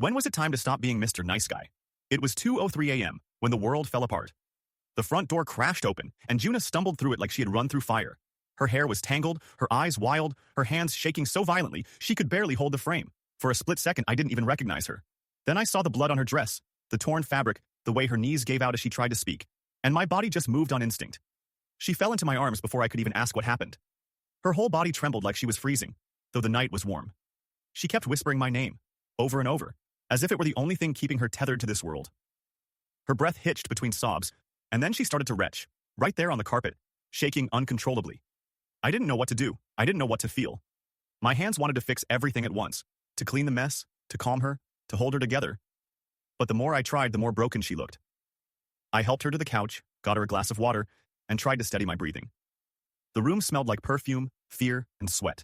When was it time to stop being Mr. Nice Guy? It was 2:03 a.m. when the world fell apart. The front door crashed open, and Juna stumbled through it like she had run through fire. Her hair was tangled, her eyes wild, her hands shaking so violently she could barely hold the frame. For a split second, I didn't even recognize her. Then I saw the blood on her dress, the torn fabric, the way her knees gave out as she tried to speak, and my body just moved on instinct. She fell into my arms before I could even ask what happened. Her whole body trembled like she was freezing, though the night was warm. She kept whispering my name, over and over, as if it were the only thing keeping her tethered to this world. Her breath hitched between sobs, and then she started to retch, right there on the carpet, shaking uncontrollably. I didn't know what to do. I didn't know what to feel. My hands wanted to fix everything at once, to clean the mess, to calm her, to hold her together. But the more I tried, the more broken she looked. I helped her to the couch, got her a glass of water, and tried to steady my breathing. The room smelled like perfume, fear, and sweat.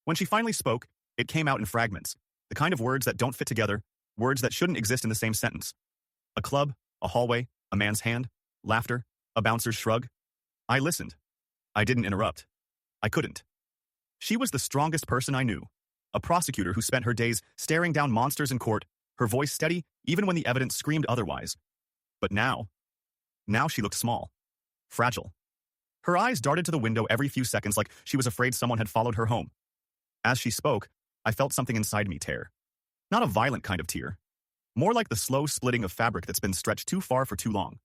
When she finally spoke, it came out in fragments, the kind of words that don't fit together, words that shouldn't exist in the same sentence. A club, a hallway, a man's hand, laughter, a bouncer's shrug. I listened. I didn't interrupt. I couldn't. She was the strongest person I knew, a prosecutor who spent her days staring down monsters in court, her voice steady even when the evidence screamed otherwise. But now she looked small, fragile. Her eyes darted to the window every few seconds like she was afraid someone had followed her home. As she spoke, I felt something inside me tear. Not a violent kind of tear. More like the slow splitting of fabric that's been stretched too far for too long.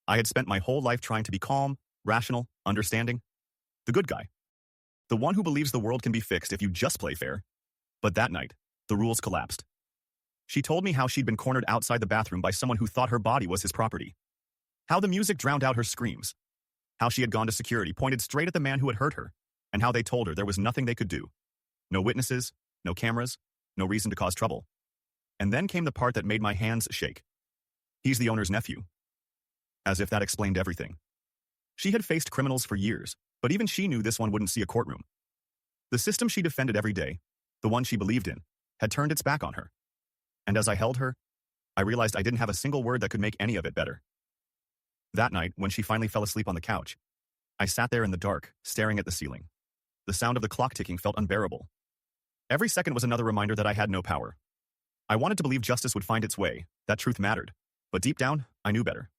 I had spent my whole life trying to be calm, rational, understanding. The good guy. The one who believes the world can be fixed if you just play fair. But that night, the rules collapsed. She told me how she'd been cornered outside the bathroom by someone who thought her body was his property. How the music drowned out her screams. How she had gone to security, pointed straight at the man who had hurt her, and how they told her there was nothing they could do. No witnesses, no cameras, no reason to cause trouble. And then came the part that made my hands shake. He's the owner's nephew. As if that explained everything. She had faced criminals for years, but even she knew this one wouldn't see a courtroom. The system she defended every day, the one she believed in, had turned its back on her. And as I held her, I realized I didn't have a single word that could make any of it better. That night, when she finally fell asleep on the couch, I sat there in the dark, staring at the ceiling. The sound of the clock ticking felt unbearable. Every second was another reminder that I had no power. I wanted to believe justice would find its way, that truth mattered, but deep down, I knew better.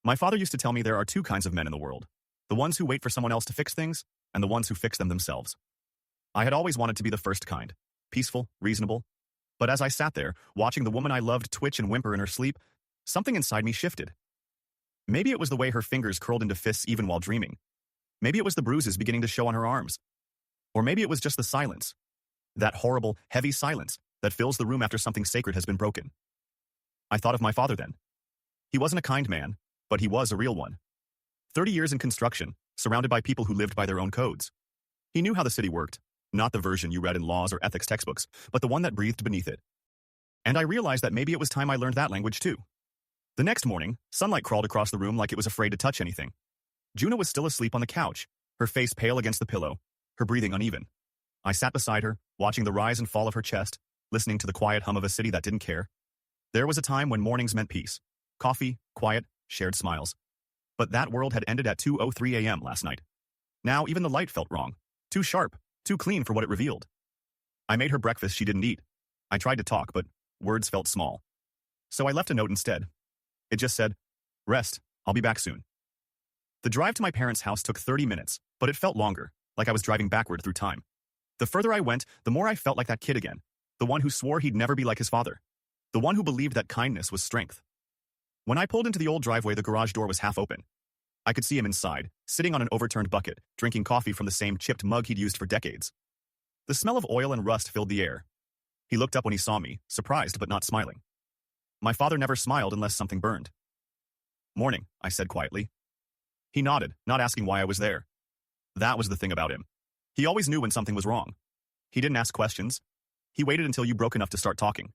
My father used to tell me there are two kinds of men in the world, the ones who wait for someone else to fix things, and the ones who fix them themselves. I had always wanted to be the first kind, peaceful, reasonable, but as I sat there, watching the woman I loved twitch and whimper in her sleep, something inside me shifted. Maybe it was the way her fingers curled into fists even while dreaming. Maybe it was the bruises beginning to show on her arms. Or maybe it was just the silence. That horrible, heavy silence that fills the room after something sacred has been broken. I thought of my father then. He wasn't a kind man, but he was a real one. 30 years in construction, surrounded by people who lived by their own codes. He knew how the city worked, not the version you read in laws or ethics textbooks, but the one that breathed beneath it. And I realized that maybe it was time I learned that language too. The next morning, sunlight crawled across the room like it was afraid to touch anything. Juna was still asleep on the couch, her face pale against the pillow, her breathing uneven. I sat beside her, watching the rise and fall of her chest, listening to the quiet hum of a city that didn't care. There was a time when mornings meant peace. Coffee, quiet, shared smiles. But that world had ended at 2:03 a.m. last night. Now even the light felt wrong. Too sharp, too clean for what it revealed. I made her breakfast she didn't eat. I tried to talk, but words felt small. So I left a note instead. It just said, "Rest, I'll be back soon." The drive to my parents' house took 30 minutes, but it felt longer, like I was driving backward through time. The further I went, the more I felt like that kid again, the one who swore he'd never be like his father, the one who believed that kindness was strength. When I pulled into the old driveway, the garage door was half open. I could see him inside, sitting on an overturned bucket, drinking coffee from the same chipped mug he'd used for decades. The smell of oil and rust filled the air. He looked up when he saw me, surprised but not smiling. My father never smiled unless something burned. "Morning," I said quietly. He nodded, not asking why I was there. That was the thing about him. He always knew when something was wrong. He didn't ask questions. He waited until you broke enough to start talking.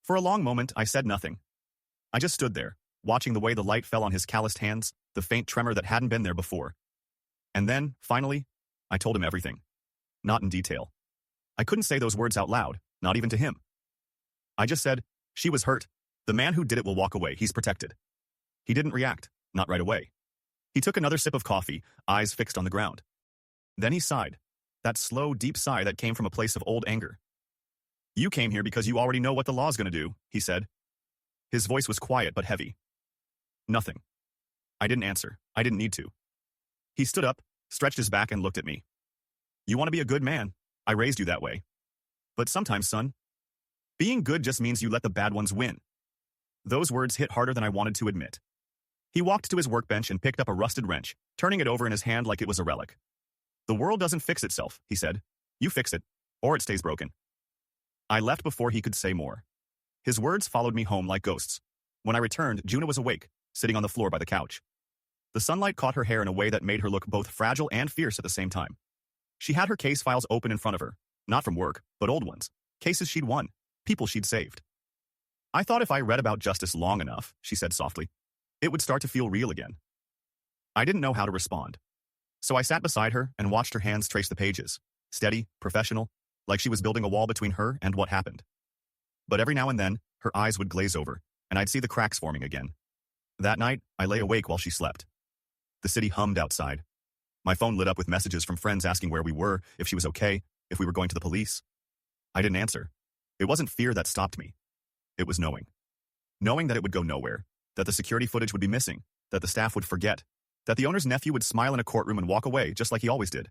For a long moment, I said nothing. I just stood there, watching the way the light fell on his calloused hands, the faint tremor that hadn't been there before. And then, finally, I told him everything. Not in detail. I couldn't say those words out loud, not even to him. I just said, "She was hurt. The man who did it will walk away. He's protected." He didn't react, not right away. He took another sip of coffee, eyes fixed on the ground. Then he sighed, that slow, deep sigh that came from a place of old anger. You came here because you already know what the law's gonna do, he said. His voice was quiet but heavy. Nothing. I didn't answer. I didn't need to. He stood up, stretched his back and looked at me. You want to be a good man. I raised you that way. But sometimes, son, being good just means you let the bad ones win. Those words hit harder than I wanted to admit. He walked to his workbench and picked up a rusted wrench, turning it over in his hand like it was a relic. The world doesn't fix itself, he said. You fix it, or it stays broken. I left before he could say more. His words followed me home like ghosts. When I returned, Juna was awake, sitting on the floor by the couch. The sunlight caught her hair in a way that made her look both fragile and fierce at the same time. She had her case files open in front of her, not from work, but old ones, cases she'd won, people she'd saved. I thought if I read about justice long enough, she said softly, it would start to feel real again. I didn't know how to respond. So I sat beside her and watched her hands trace the pages, steady, professional, like she was building a wall between her and what happened. But every now and then, her eyes would glaze over, and I'd see the cracks forming again. That night, I lay awake while she slept. The city hummed outside. My phone lit up with messages from friends asking where we were, if she was okay, if we were going to the police. I didn't answer. It wasn't fear that stopped me. It was knowing. Knowing that it would go nowhere, that the security footage would be missing, that the staff would forget, that the owner's nephew would smile in a courtroom and walk away just like he always did.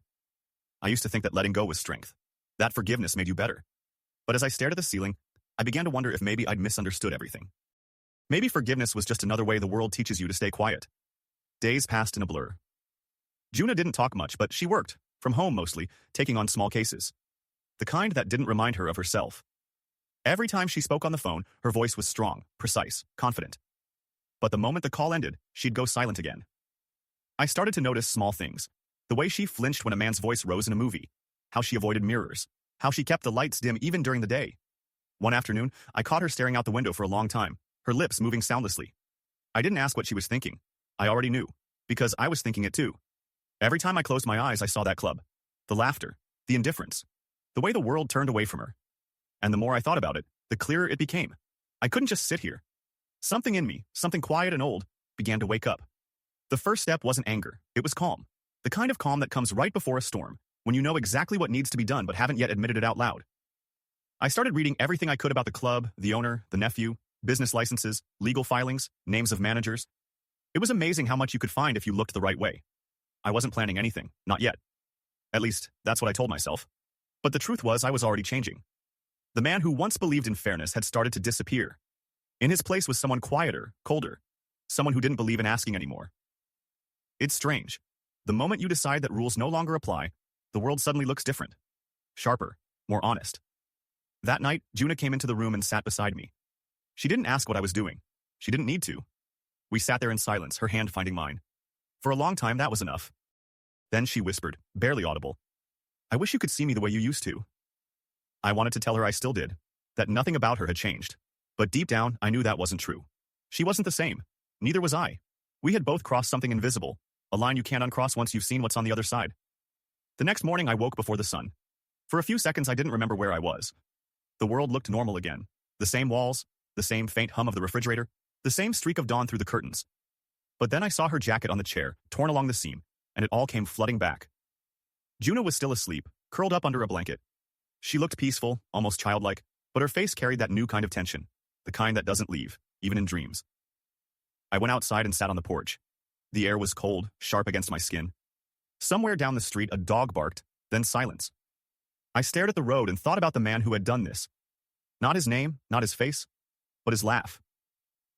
I used to think that letting go was strength. That forgiveness made you better. But as I stared at the ceiling, I began to wonder if maybe I'd misunderstood everything. Maybe forgiveness was just another way the world teaches you to stay quiet. Days passed in a blur. Juna didn't talk much, but she worked, from home mostly, taking on small cases. The kind that didn't remind her of herself. Every time she spoke on the phone, her voice was strong, precise, confident. But the moment the call ended, she'd go silent again. I started to notice small things. The way she flinched when a man's voice rose in a movie. How she avoided mirrors. How she kept the lights dim even during the day. One afternoon, I caught her staring out the window for a long time, her lips moving soundlessly. I didn't ask what she was thinking. I already knew, because I was thinking it too. Every time I closed my eyes, I saw that club. The laughter, the indifference, the way the world turned away from her. And the more I thought about it, the clearer it became. I couldn't just sit here. Something in me, something quiet and old, began to wake up. The first step wasn't anger, it was calm. The kind of calm that comes right before a storm, when you know exactly what needs to be done but haven't yet admitted it out loud. I started reading everything I could about the club, the owner, the nephew, business licenses, legal filings, names of managers. It was amazing how much you could find if you looked the right way. I wasn't planning anything, not yet. At least, that's what I told myself. But the truth was I was already changing. The man who once believed in fairness had started to disappear. In his place was someone quieter, colder, someone who didn't believe in asking anymore. It's strange. The moment you decide that rules no longer apply, the world suddenly looks different. Sharper, more honest. That night, Juna came into the room and sat beside me. She didn't ask what I was doing. She didn't need to. We sat there in silence, her hand finding mine. For a long time, that was enough. Then she whispered, barely audible, I wish you could see me the way you used to. I wanted to tell her I still did, that nothing about her had changed. But deep down, I knew that wasn't true. She wasn't the same. Neither was I. We had both crossed something invisible, a line you can't uncross once you've seen what's on the other side. The next morning, I woke before the sun. For a few seconds, I didn't remember where I was. The world looked normal again. The same walls, the same faint hum of the refrigerator, the same streak of dawn through the curtains. But then I saw her jacket on the chair, torn along the seam, and it all came flooding back. Juna was still asleep, curled up under a blanket. She looked peaceful, almost childlike, but her face carried that new kind of tension, the kind that doesn't leave, even in dreams. I went outside and sat on the porch. The air was cold, sharp against my skin. Somewhere down the street, a dog barked, then silence. I stared at the road and thought about the man who had done this. Not his name, not his face, but his laugh.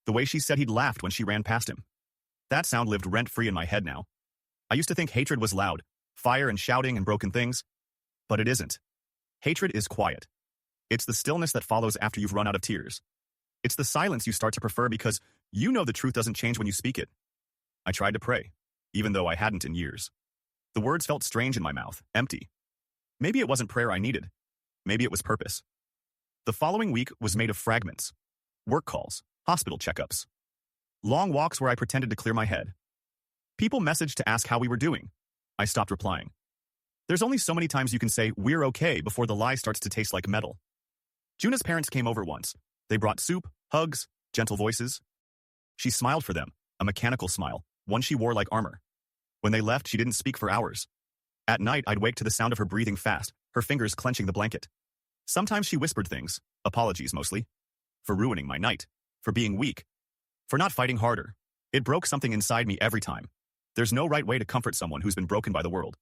The way she said he'd laughed when she ran past him. That sound lived rent-free in my head now. I used to think hatred was loud, fire and shouting and broken things. But it isn't. Hatred is quiet. It's the stillness that follows after you've run out of tears. It's the silence you start to prefer because you know the truth doesn't change when you speak it. I tried to pray, even though I hadn't in years. The words felt strange in my mouth, empty. Maybe it wasn't prayer I needed. Maybe it was purpose. The following week was made of fragments. Work calls, hospital checkups. Long walks where I pretended to clear my head. People messaged to ask how we were doing. I stopped replying. There's only so many times you can say, we're okay, before the lie starts to taste like metal. Juna's parents came over once. They brought soup, hugs, gentle voices. She smiled for them, a mechanical smile, one she wore like armor. When they left, she didn't speak for hours. At night, I'd wake to the sound of her breathing fast, her fingers clenching the blanket. Sometimes she whispered things, apologies mostly, for ruining my night, for being weak, for not fighting harder. It broke something inside me every time. There's no right way to comfort someone who's been broken by the world.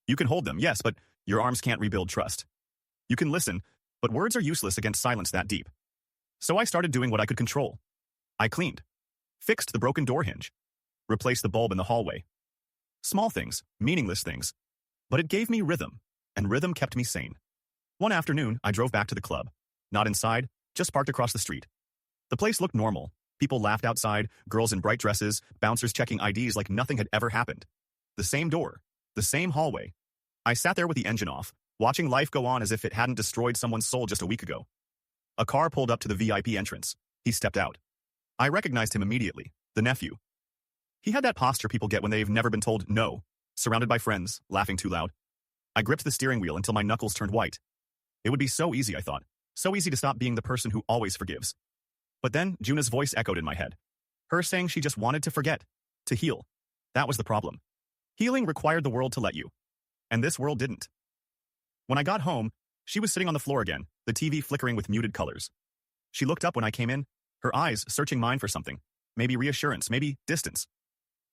You can hold them, yes, but your arms can't rebuild trust. You can listen, but words are useless against silence that deep. So I started doing what I could control. I cleaned, fixed the broken door hinge, replaced the bulb in the hallway. Small things, meaningless things. But it gave me rhythm, and rhythm kept me sane. One afternoon, I drove back to the club. Not inside, just parked across the street. The place looked normal. People laughed outside, girls in bright dresses, bouncers checking IDs like nothing had ever happened. The same door, the same hallway. I sat there with the engine off, watching life go on as if it hadn't destroyed someone's soul just a week ago. A car pulled up to the VIP entrance. He stepped out. I recognized him immediately, the nephew. He had that posture people get when they've never been told no, surrounded by friends, laughing too loud. I gripped the steering wheel until my knuckles turned white. It would be so easy, I thought. So easy to stop being the person who always forgives. But then Juna's voice echoed in my head. Her saying she just wanted to forget, to heal. That was the problem. Healing required the world to let you. And this world didn't. When I got home, she was sitting on the floor again, the TV flickering with muted colors. She looked up when I came in, her eyes searching mine for something. Maybe reassurance, maybe distance.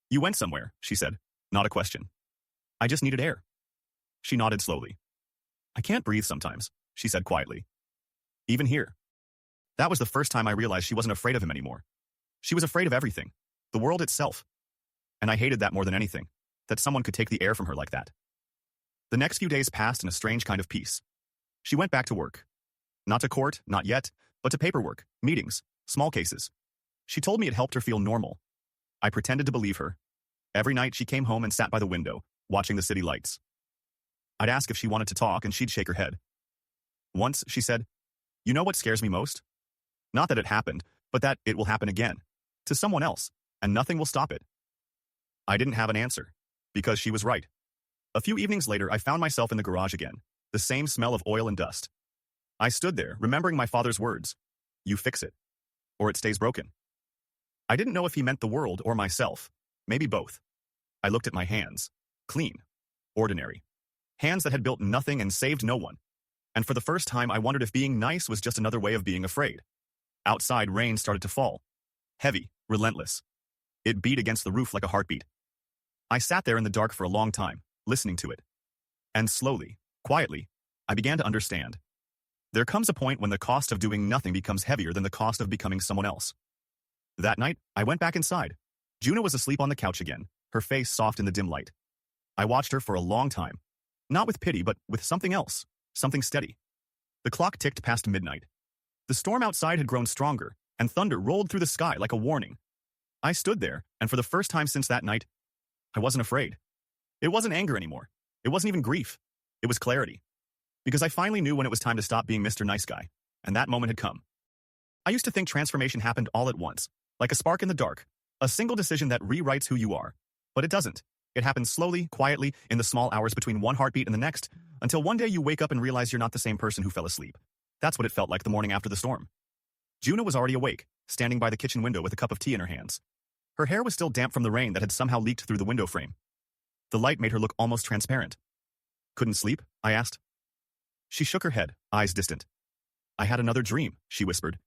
You went somewhere, she said. Not a question. I just needed air. She nodded slowly. I can't breathe sometimes, she said quietly. Even here. That was the first time I realized she wasn't afraid of him anymore. She was afraid of everything, the world itself. And I hated that more than anything, that someone could take the air from her like that. The next few days passed in a strange kind of peace. She went back to work. Not to court, not yet, but to paperwork, meetings, small cases. She told me it helped her feel normal. I pretended to believe her. Every night she came home and sat by the window, watching the city lights. I'd ask if she wanted to talk and she'd shake her head. Once she said, "You know what scares me most? Not that it happened, but that it will happen again. To someone else, and nothing will stop it." I didn't have an answer, because she was right. A few evenings later, I found myself in the garage again, the same smell of oil and dust. I stood there, remembering my father's words. You fix it, or it stays broken. I didn't know if he meant the world or myself, maybe both. I looked at my hands, clean, ordinary. Hands that had built nothing and saved no one. And for the first time, I wondered if being nice was just another way of being afraid. Outside, rain started to fall. Heavy, relentless. It beat against the roof like a heartbeat. I sat there in the dark for a long time, listening to it. And slowly, quietly, I began to understand. There comes a point when the cost of doing nothing becomes heavier than the cost of becoming someone else. That night, I went back inside. Juna was asleep on the couch again, her face soft in the dim light. I watched her for a long time. Not with pity, but with something else, something steady. The clock ticked past midnight. The storm outside had grown stronger, and thunder rolled through the sky like a warning. I stood there, and for the first time since that night, I wasn't afraid. It wasn't anger anymore. It wasn't even grief. It was clarity. Because I finally knew when it was time to stop being Mr. Nice Guy, and that moment had come. I used to think transformation happened all at once, like a spark in the dark, a single decision that rewrites who you are. But it doesn't. It happens slowly, quietly, in the small hours between one heartbeat and the next, until one day you wake up and realize you're not the same person who fell asleep. That's what it felt like the morning after the storm. Juna was already awake, standing by the kitchen window with a cup of tea in her hands. Her hair was still damp from the rain that had somehow leaked through the window frame. The light made her look almost transparent. Couldn't sleep? I asked. She shook her head, eyes distant. I had another dream, she whispered.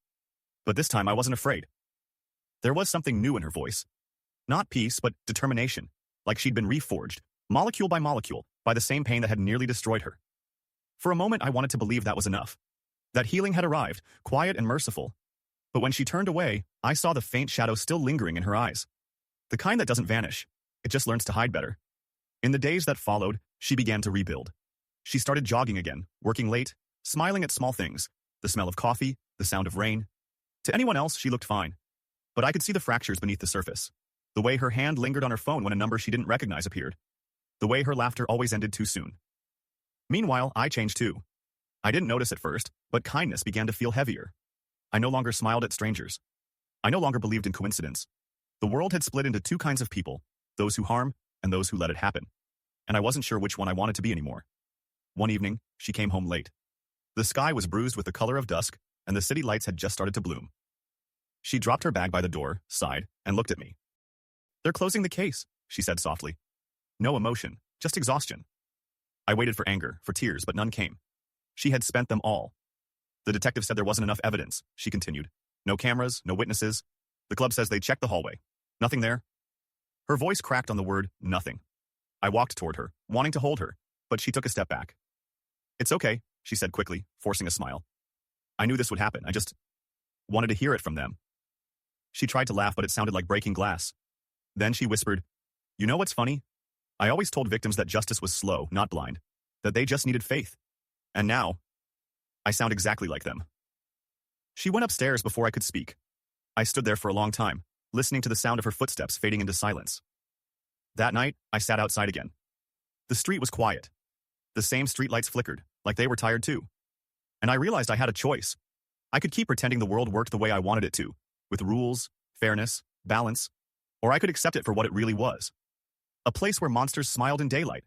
But this time I wasn't afraid. There was something new in her voice. Not peace, but determination, like she'd been reforged, molecule by molecule, by the same pain that had nearly destroyed her. For a moment I wanted to believe that was enough. That healing had arrived, quiet and merciful. But when she turned away, I saw the faint shadow still lingering in her eyes. The kind that doesn't vanish. It just learns to hide better. In the days that followed, she began to rebuild. She started jogging again, working late, smiling at small things, the smell of coffee, the sound of rain. To anyone else, she looked fine. But I could see the fractures beneath the surface. The way her hand lingered on her phone when a number she didn't recognize appeared. The way her laughter always ended too soon. Meanwhile, I changed too. I didn't notice at first, but kindness began to feel heavier. I no longer smiled at strangers. I no longer believed in coincidence. The world had split into two kinds of people, those who harm and those who let it happen. And I wasn't sure which one I wanted to be anymore. One evening, she came home late. The sky was bruised with the color of dusk, and the city lights had just started to bloom. She dropped her bag by the door, sighed, and looked at me. "They're closing the case," she said softly. No emotion, just exhaustion. I waited for anger, for tears, but none came. She had spent them all. The detective said there wasn't enough evidence, she continued. No cameras, no witnesses. The club says they checked the hallway. Nothing there. Her voice cracked on the word nothing. I walked toward her, wanting to hold her, but she took a step back. It's okay, she said quickly, forcing a smile. I knew this would happen. I just wanted to hear it from them. She tried to laugh, but it sounded like breaking glass. Then she whispered, You know what's funny? I always told victims that justice was slow, not blind, that they just needed faith. And now, I sound exactly like them. She went upstairs before I could speak. I stood there for a long time, listening to the sound of her footsteps fading into silence. That night, I sat outside again. The street was quiet. The same streetlights flickered, like they were tired too. And I realized I had a choice. I could keep pretending the world worked the way I wanted it to, with rules, fairness, balance, or I could accept it for what it really was. A place where monsters smiled in daylight.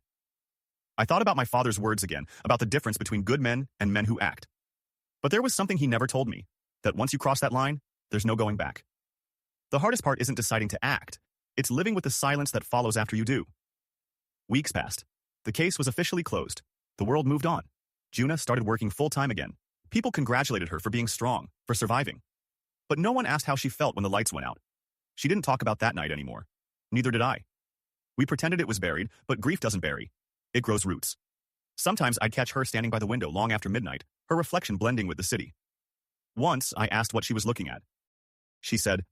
I thought about my father's words again, about the difference between good men and men who act. But there was something he never told me, that once you cross that line, there's no going back. The hardest part isn't deciding to act. It's living with the silence that follows after you do. Weeks passed. The case was officially closed. The world moved on. Juna started working full-time again. People congratulated her for being strong, for surviving. But no one asked how she felt when the lights went out. She didn't talk about that night anymore. Neither did I. We pretended it was buried, but grief doesn't bury. It grows roots. Sometimes I'd catch her standing by the window long after midnight, her reflection blending with the city. Once, I asked what she was looking at. She said,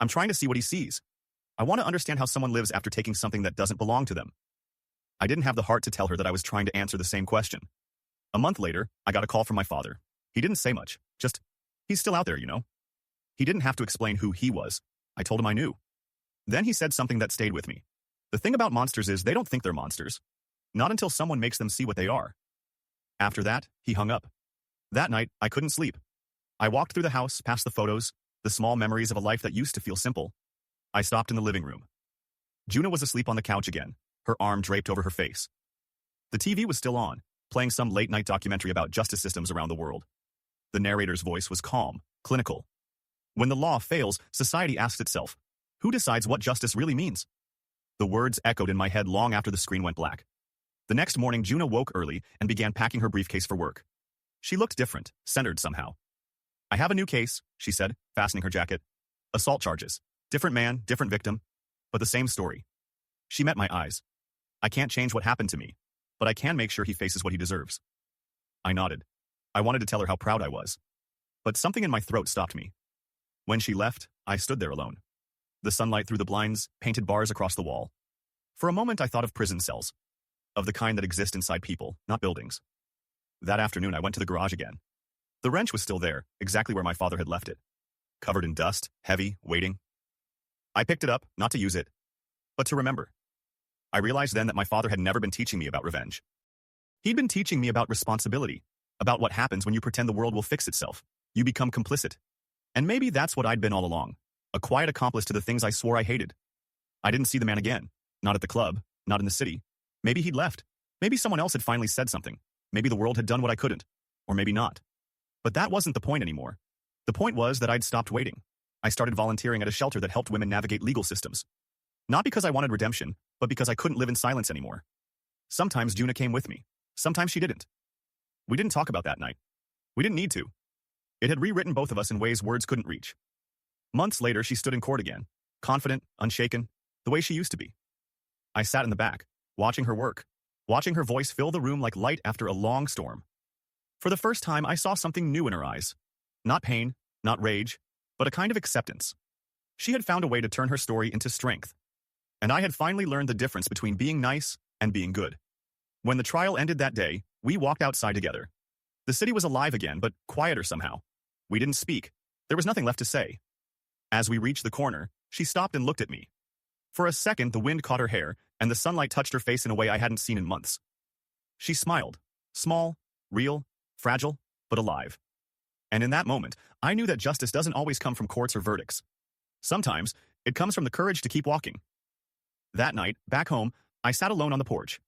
I'm trying to see what he sees. I want to understand how someone lives after taking something that doesn't belong to them. I didn't have the heart to tell her that I was trying to answer the same question. A month later, I got a call from my father. He didn't say much, just, he's still out there, you know. He didn't have to explain who he was. I told him I knew. Then he said something that stayed with me. The thing about monsters is they don't think they're monsters. Not until someone makes them see what they are. After that, he hung up. That night, I couldn't sleep. I walked through the house, past the photos, the small memories of a life that used to feel simple. I stopped in the living room. Juna was asleep on the couch again, her arm draped over her face. The TV was still on, playing some late-night documentary about justice systems around the world. The narrator's voice was calm, clinical. When the law fails, society asks itself, who decides what justice really means? The words echoed in my head long after the screen went black. The next morning, Juna woke early and began packing her briefcase for work. She looked different, centered somehow. I have a new case, she said, fastening her jacket. Assault charges. Different man, different victim, but the same story. She met my eyes. I can't change what happened to me, but I can make sure he faces what he deserves. I nodded. I wanted to tell her how proud I was. But something in my throat stopped me. When she left, I stood there alone. The sunlight through the blinds painted bars across the wall. For a moment, I thought of prison cells. Of the kind that exist inside people, not buildings. That afternoon, I went to the garage again. The wrench was still there, exactly where my father had left it. Covered in dust, heavy, waiting. I picked it up, not to use it, but to remember. I realized then that my father had never been teaching me about revenge. He'd been teaching me about responsibility, about what happens when you pretend the world will fix itself. You become complicit. And maybe that's what I'd been all along, a quiet accomplice to the things I swore I hated. I didn't see the man again, not at the club, not in the city. Maybe he'd left. Maybe someone else had finally said something. Maybe the world had done what I couldn't. Or maybe not. But that wasn't the point anymore. The point was that I'd stopped waiting. I started volunteering at a shelter that helped women navigate legal systems. Not because I wanted redemption, but because I couldn't live in silence anymore. Sometimes Juna came with me. Sometimes she didn't. We didn't talk about that night. We didn't need to. It had rewritten both of us in ways words couldn't reach. Months later, she stood in court again, confident, unshaken, the way she used to be. I sat in the back, watching her work, watching her voice fill the room like light after a long storm. For the first time, I saw something new in her eyes. Not pain, not rage, but a kind of acceptance. She had found a way to turn her story into strength. And I had finally learned the difference between being nice and being good. When the trial ended that day, we walked outside together. The city was alive again, but quieter somehow. We didn't speak. There was nothing left to say. As we reached the corner, she stopped and looked at me. For a second, the wind caught her hair, and the sunlight touched her face in a way I hadn't seen in months. She smiled. Small, real, fragile, but alive. And in that moment, I knew that justice doesn't always come from courts or verdicts. Sometimes, it comes from the courage to keep walking. That night, back home, I sat alone on the porch.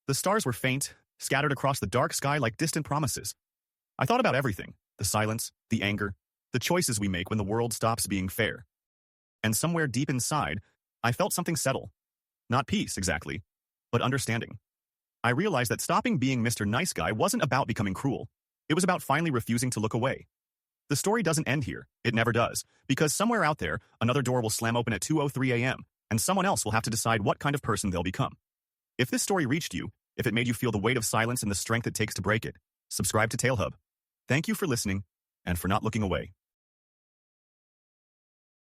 The stars were faint, scattered across the dark sky like distant promises. I thought about everything, the silence, the anger, the choices we make when the world stops being fair. And somewhere deep inside, I felt something settle. Not peace, exactly, but understanding. I realized that stopping being Mr. Nice Guy wasn't about becoming cruel. It was about finally refusing to look away. The story doesn't end here. It never does. Because somewhere out there, another door will slam open at 2:03 a.m., and someone else will have to decide what kind of person they'll become. If this story reached you, if it made you feel the weight of silence and the strength it takes to break it, subscribe to TaleHub. Thank you for listening, and for not looking away.